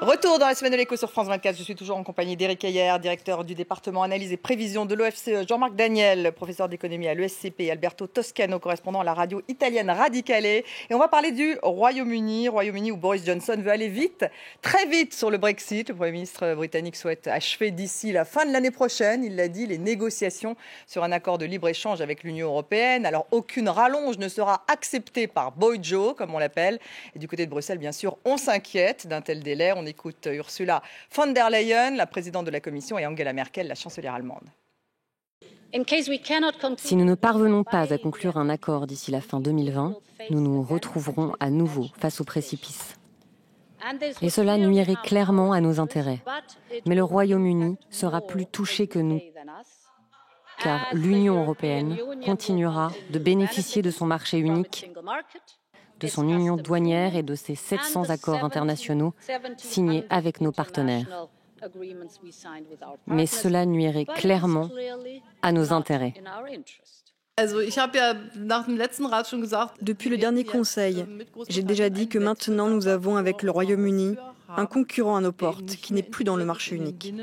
Retour dans la semaine de l'écho sur France 24. Je suis toujours en compagnie d'Éric Heyer, directeur du département analyse et prévision de l'OFCE, Jean-Marc Daniel, professeur d'économie à l'ESCP, et Alberto Toscano, correspondant à la radio italienne Radicale. Et on va parler du Royaume-Uni où Boris Johnson veut aller vite, très vite sur le Brexit. Le Premier ministre britannique souhaite achever d'ici la fin de l'année prochaine, il l'a dit, les négociations sur un accord de libre-échange avec l'Union européenne. Alors aucune rallonge ne sera acceptée par Bojo, comme on l'appelle. Et du côté de Bruxelles, bien sûr, on s'inquiète d'un tel délai. On écoute Ursula von der Leyen, la présidente de la Commission, et Angela Merkel, la chancelière allemande. Si nous ne parvenons pas à conclure un accord d'ici la fin 2020, nous nous retrouverons à nouveau face au précipice. Et cela nuirait clairement à nos intérêts. Mais le Royaume-Uni sera plus touché que nous, car l'Union européenne continuera de bénéficier de son marché unique, de son union douanière et de ses 700 accords internationaux signés avec nos partenaires. Mais cela nuirait clairement à nos intérêts. Depuis le dernier Conseil, j'ai déjà dit que maintenant nous avons avec le Royaume-Uni un concurrent à nos portes qui n'est plus dans le marché unique.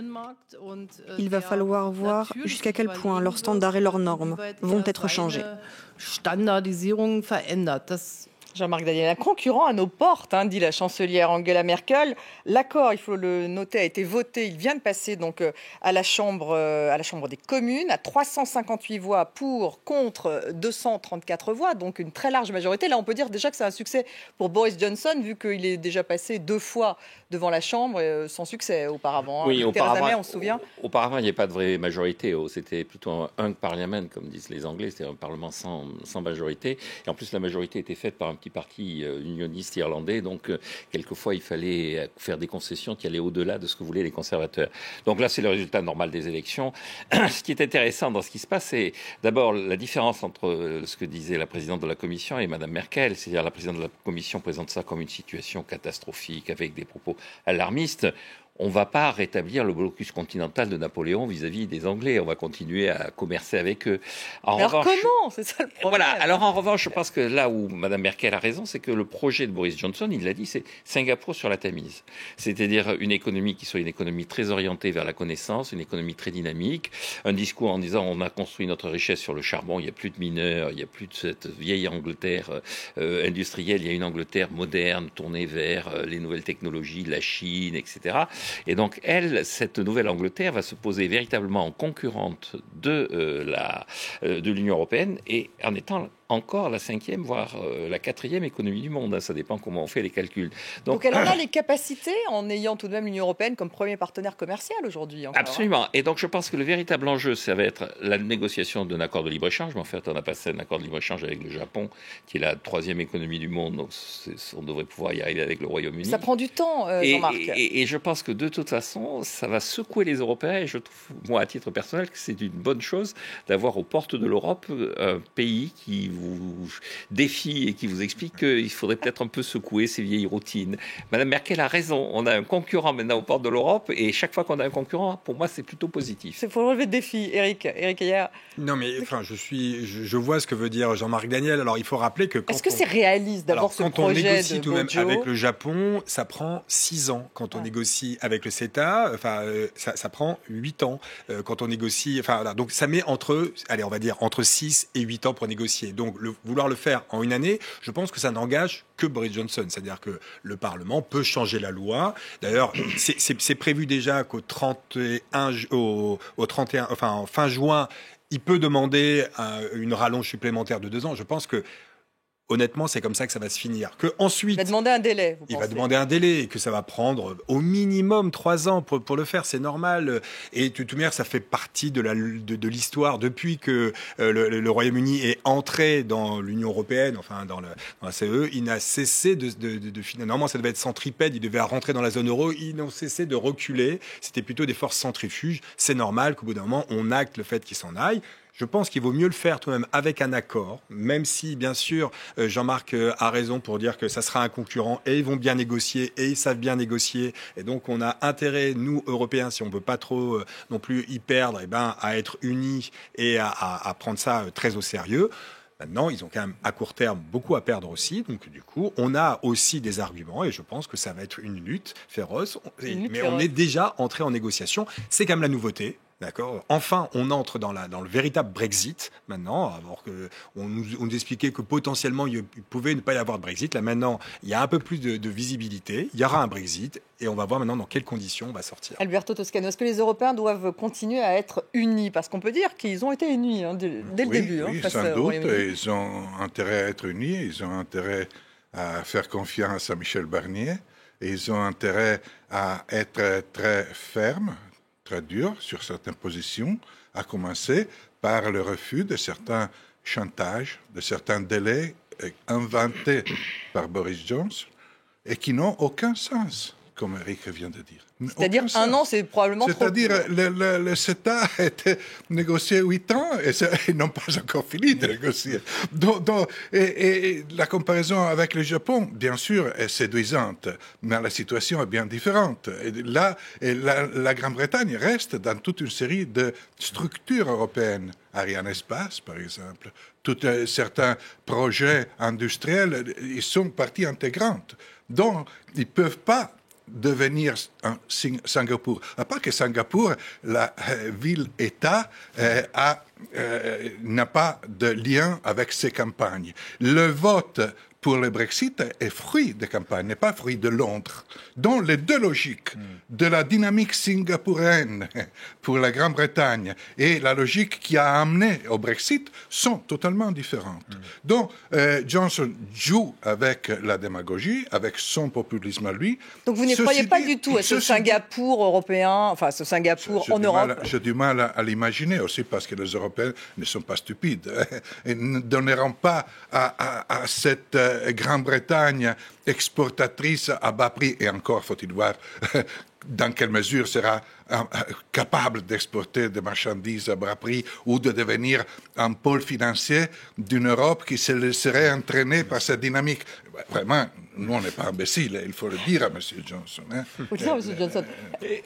Il va falloir voir jusqu'à quel point leurs standards et leurs normes vont être changés. Jean-Marc Daniel, un concurrent à nos portes, dit la chancelière Angela Merkel. L'accord, il faut le noter, a été voté. Il vient de passer donc à la Chambre des communes, à 358 voix pour, contre 234 voix, donc une très large majorité. Là, on peut dire déjà que c'est un succès pour Boris Johnson, vu qu'il est déjà passé 2 fois devant la Chambre, sans succès auparavant. Oui, Theresa May, on se souvient. Auparavant, il n'y avait pas de vraie majorité. C'était plutôt un hung parliament, comme disent les Anglais. C'était un parlement sans majorité. Et en plus, la majorité était faite par un petit parti unioniste irlandais. Donc, quelquefois, il fallait faire des concessions qui allaient au-delà de ce que voulaient les conservateurs. Donc là, c'est le résultat normal des élections. Ce qui est intéressant dans ce qui se passe, c'est d'abord la différence entre ce que disait la présidente de la Commission et Mme Merkel. C'est-à-dire, la présidente de la Commission présente ça comme une situation catastrophique avec des propos alarmistes. On ne va pas rétablir le blocus continental de Napoléon vis-à-vis des Anglais. On va continuer à commercer avec eux. Alors comment ? C'est ça le problème. Voilà. Alors en revanche, je pense que là où Mme Merkel a raison, c'est que le projet de Boris Johnson, il l'a dit, c'est Singapour sur la Tamise. C'est-à-dire une économie qui soit une économie très orientée vers la connaissance, une économie très dynamique. Un discours en disant on a construit notre richesse sur le charbon, il n'y a plus de mineurs, il n'y a plus de cette vieille Angleterre industrielle, il y a une Angleterre moderne, tournée vers les nouvelles technologies, la Chine, etc. Et donc, cette nouvelle Angleterre va se poser véritablement en concurrente de l'Union européenne et en étant encore la 5e, voire la 4e économie du monde. Ça dépend comment on fait les calculs. Donc elle en a les capacités en ayant tout de même l'Union européenne comme premier partenaire commercial aujourd'hui. Absolument. Et donc je pense que le véritable enjeu, ça va être la négociation d'un accord de libre-échange. Mais en fait, on a passé un accord de libre-échange avec le Japon, qui est la 3e économie du monde. Donc on devrait pouvoir y arriver avec le Royaume-Uni. Ça prend du temps, Jean-Marc. Et je pense que de toute façon, ça va secouer les Européens. Et je trouve, moi, à titre personnel, que c'est une bonne chose d'avoir aux portes de l'Europe un pays qui vous défie et qui vous explique qu'il faudrait peut-être un peu secouer ces vieilles routines. Madame Merkel a raison. On a un concurrent maintenant aux portes de l'Europe et chaque fois qu'on a un concurrent, pour moi, c'est plutôt positif. Il faut relever le défi, Éric Heyer. Non, mais enfin, je vois ce que veut dire Jean-Marc Daniel. Alors, il faut rappeler que est-ce que c'est réaliste d'avoir ce projet de Quand on négocie tout de même Bojo avec le Japon, ça prend 6 ans. Quand on négocie avec le CETA, ça prend 8 ans. Quand on négocie, voilà. Donc ça met entre 6 et 8 ans pour négocier. Donc vouloir le faire en une année, je pense que ça n'engage que Boris Johnson. C'est-à-dire que le Parlement peut changer la loi. D'ailleurs, c'est prévu déjà qu'au 31, fin juin, il peut demander une rallonge supplémentaire de 2 ans. Je pense que honnêtement, c'est comme ça que ça va se finir. Ensuite, il va demander un délai, il va demander un délai et que ça va prendre au minimum 3 ans pour le faire, c'est normal. Et de toute manière, ça fait partie de l'histoire. Depuis que le Royaume-Uni est entré dans l'Union européenne, dans la CE, il n'a cessé normalement, ça devait être centripède, il devait rentrer dans la zone euro, ils n'ont cessé de reculer. C'était plutôt des forces centrifuges. C'est normal qu'au bout d'un moment, on acte le fait qu'ils s'en aillent. Je pense qu'il vaut mieux le faire tout de même avec un accord, même si, bien sûr, Jean-Marc a raison pour dire que ça sera un concurrent et ils vont bien négocier et ils savent bien négocier. Et donc, on a intérêt, nous, Européens, si on ne veut pas trop non plus y perdre, à être unis et à prendre ça très au sérieux. Maintenant, ils ont quand même à court terme beaucoup à perdre aussi. Donc du coup, on a aussi des arguments et je pense que ça va être une lutte féroce. Mais on est déjà entré en négociation. C'est quand même la nouveauté. D'accord. Enfin, on entre dans le véritable Brexit maintenant, alors qu'on nous expliquait que potentiellement il pouvait ne pas y avoir de Brexit. Là maintenant, il y a un peu plus de visibilité. Il y aura un Brexit et on va voir maintenant dans quelles conditions on va sortir. Alberto Toscano, est-ce que les Européens doivent continuer à être unis? Parce qu'on peut dire qu'ils ont été unis dès le début. Oui, sans doute. Ils ont intérêt à être unis. Ils ont intérêt à faire confiance à Michel Barnier. Et ils ont intérêt à être très fermes, très dur sur certaines positions, à commencer par le refus de certains chantages, de certains délais inventés par Boris Johnson et qui n'ont aucun sens, comme Eric vient de dire. C'est-à-dire un an, c'est probablement trop. C'est-à-dire le CETA a été négocié 8 ans et ils n'ont pas encore fini de négocier. Et la comparaison avec le Japon, bien sûr, est séduisante, mais la situation est bien différente. Et là, la Grande-Bretagne reste dans toute une série de structures européennes. Ariane Espace, par exemple. Certains projets industriels, ils sont partie intégrante. Donc, ils ne peuvent pas devenir un Singapour. À part que Singapour, la ville-État, n'a pas de lien avec ses campagnes. Le vote pour le Brexit est fruit de campagne, n'est pas fruit de Londres. Donc les deux logiques de la dynamique singapourienne pour la Grande-Bretagne et la logique qui a amené au Brexit sont totalement différentes. Donc Johnson joue avec la démagogie, avec son populisme à lui. Donc vous n'y croyez pas du tout à ce Singapour européen, enfin ce Singapour en Europe? J'ai du mal à l'imaginer aussi parce que les Européens ne sont pas stupides et ne donneront pas à cette Grande-Bretagne exportatrice à bas prix, et encore faut-il voir dans quelle mesure sera capable d'exporter des marchandises à bas prix ou de devenir un pôle financier d'une Europe qui se laisserait entraîner par cette dynamique. Vraiment, nous, on n'est pas imbéciles, il faut le dire à M. Johnson.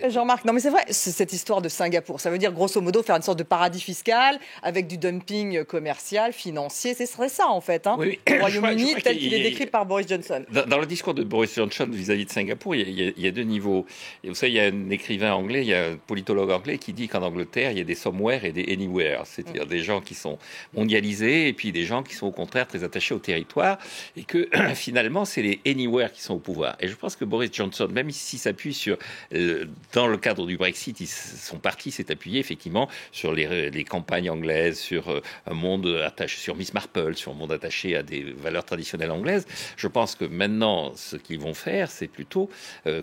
Jean-Marc, non mais c'est vrai, cette histoire de Singapour, ça veut dire grosso modo faire une sorte de paradis fiscal avec du dumping commercial, financier, ce serait ça en fait, hein, oui. Le Royaume-Uni tel qu'il est décrit par Boris Johnson. Dans le discours de Boris Johnson vis-à-vis de Singapour, il y a deux niveaux. Et vous savez, il y a un écrivain anglais, il y a un politologue anglais qui dit qu'en Angleterre, il y a des somewhere et des anywhere, c'est-à-dire des gens qui sont mondialisés et puis des gens qui sont au contraire très attachés au territoire, et que finalement, c'est les anywhere qui sont au pouvoir. Et je pense que Boris Johnson, même s'il s'appuie sur, dans le cadre du Brexit, son parti s'est appuyé effectivement sur les campagnes anglaises, sur un monde attaché, sur Miss Marple, sur un monde attaché à des valeurs traditionnelles anglaises. Je pense que maintenant, ce qu'ils vont faire, c'est plutôt,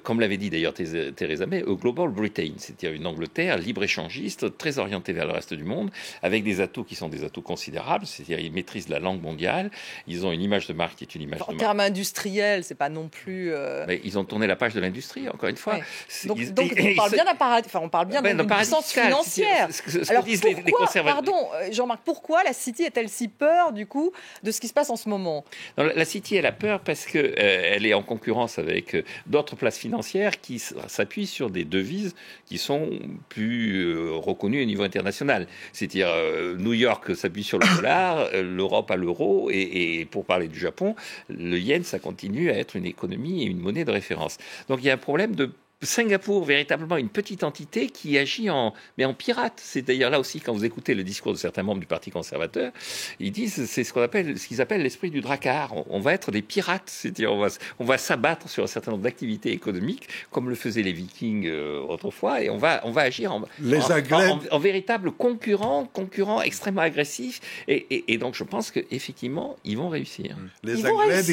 comme l'avait dit d'ailleurs Theresa May, a Global Britain, c'est-à-dire une Angleterre libre-échangiste, très orientée vers le reste du monde, avec des atouts qui sont des atouts considérables, c'est-à-dire ils maîtrisent la langue mondiale, ils ont une image de marque qui est une image de marque. En termes industriels, c'est pas non plus... Mais ils ont tourné la page de l'industrie, encore une fois. Ouais. Donc on parle bien d'un paradis, enfin on parle bien d'une puissance financière. Alors pourquoi, pardon Jean-Marc, pourquoi la City a-t-elle si peur du coup de ce qui se passe en ce moment? Non, la City, elle a peur parce que elle est en concurrence avec d'autres places financières qui s'appuient sur des devises qui sont plus reconnues au niveau international. C'est-à-dire New York s'appuie sur le dollar, l'Europe à l'euro, et pour parler du Japon, le yen, ça continue à être une économie et une monnaie de référence. Donc il y a un problème de Singapour, véritablement une petite entité qui agit mais en pirate. C'est d'ailleurs là aussi, quand vous écoutez le discours de certains membres du Parti conservateur, ils disent c'est ce qu'ils appellent l'esprit du dracard. On va être des pirates, c'est-à-dire on va s'abattre sur un certain nombre d'activités économiques, comme le faisaient les Vikings autrefois, et on va agir en véritable concurrent extrêmement agressif. Et donc je pense qu'effectivement, ils vont réussir. Les Anglais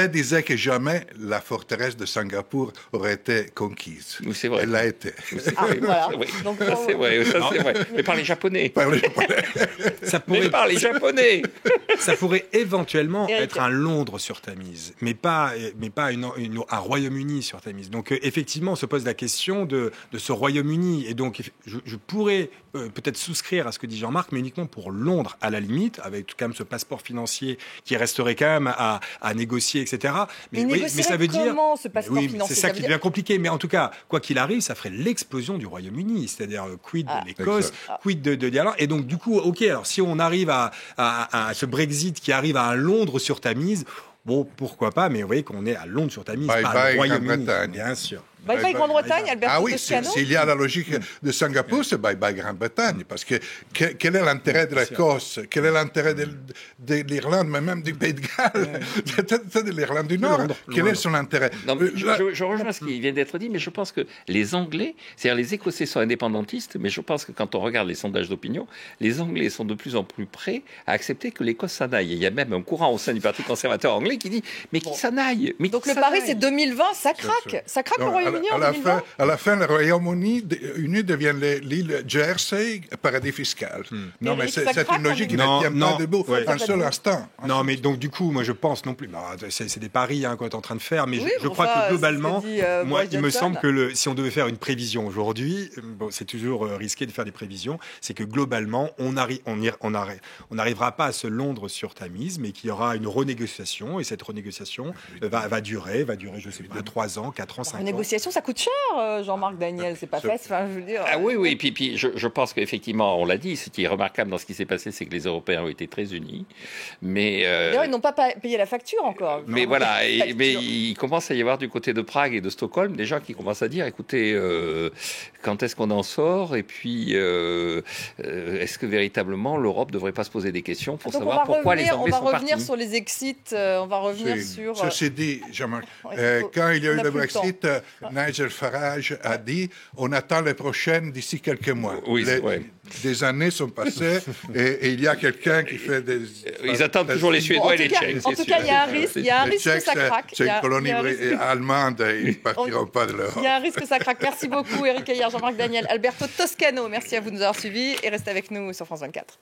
disaient que jamais la forteresse de Singapour aurait été conquise. Oui, c'est vrai. Elle l'a été. Voilà. Donc, c'est vrai, mais par les Japonais. Ça pourrait... Mais par les Japonais. Ça pourrait éventuellement être un Londres sur Tamise, mais pas un Royaume-Uni sur Tamise. Donc effectivement, on se pose la question de ce Royaume-Uni. Et donc je pourrais peut-être souscrire à ce que dit Jean-Marc, mais uniquement pour Londres, à la limite, avec quand même ce passeport financier qui resterait quand même à négocier, etc. Mais ça veut dire... Comment ce passeport financier? ça qui devient compliqué. Mais en tout cas, quoi qu'il arrive, ça ferait l'explosion du Royaume-Uni. C'est-à-dire, quid de l'Écosse, quid de l'Irlande. Et donc, du coup, OK, alors si on arrive à ce Brexit qui arrive à un Londres-sur-Tamise, bon, pourquoi pas, mais vous voyez qu'on est à Londres-sur-Tamise, pas le Royaume-Uni, bien sûr. Bye Grande-Bretagne, Alberto Toscano. S'il y a la logique de Singapour, c'est bye Grande-Bretagne. Parce que quel est l'intérêt de l'Écosse? Quel est l'intérêt de l'Irlande, mais même du Pays de Galles? C'est de l'Irlande du Nord. Quel est son intérêt? Non, je rejoins ce qui vient d'être dit, mais je pense que les Anglais, c'est-à-dire les Écossais sont indépendantistes, mais je pense que quand on regarde les sondages d'opinion, les Anglais sont de plus en plus prêts à accepter que l'Écosse s'en aille. Et il y a même un courant au sein du Parti conservateur anglais qui dit mais qui s'en aille. Donc le pari, c'est 2020, ça craque. Ça craque au Royaume-Uni en 2020. À la fin, le Royaume-Uni devient l'île Jersey, paradis fiscal. Non, mais c'est une logique qui ne tient pas debout un seul instant. Non, mais donc du coup, moi je pense non plus. C'est des paris qu'on est en train de faire, mais je crois que globalement, moi, il me semble que si on devait faire une prévision aujourd'hui, c'est toujours risqué de faire des prévisions, c'est que globalement, on n'arrivera pas à ce Londres-sur-Tamise, mais qu'il y aura une renégociation, et cette renégociation va durer, je sais pas, 3 ans, 4 ans, 5 ans. La négociation, ça coûte cher, Jean-Marc Daniel, c'est pas fait. Enfin, je veux dire, ah oui, puis je pense qu'effectivement, on l'a dit, ce qui est remarquable dans ce qui s'est passé, c'est que les Européens ont été très unis. Mais d'ailleurs, ils n'ont pas payé la facture encore. Mais voilà, mais il commence à y avoir du côté de Prague et de Stockholm des gens qui commencent à dire, écoutez, quand est-ce qu'on en sort? Et puis, est-ce que véritablement l'Europe ne devrait pas se poser des questions pour savoir pourquoi les Anglais sont partis? On va revenir sur les exits, on va revenir sur... Ceci dit, Jean-Marc, quand il y a eu le Brexit, Nigel Farage a dit on attend les prochaines d'ici quelques mois. Des années sont passées et il y a quelqu'un qui fait des... Ils attendent toujours les Suédois et les Tchèques. En tout cas, il y a un risque que ça craque. C'est une colonie allemande et ils ne partiront pas de l'Europe. Il y a un risque que ça craque. Merci beaucoup, Éric Heyer, Jean-Marc Daniel, Alberto Toscano. Merci à vous de nous avoir suivis et restez avec nous sur France 24.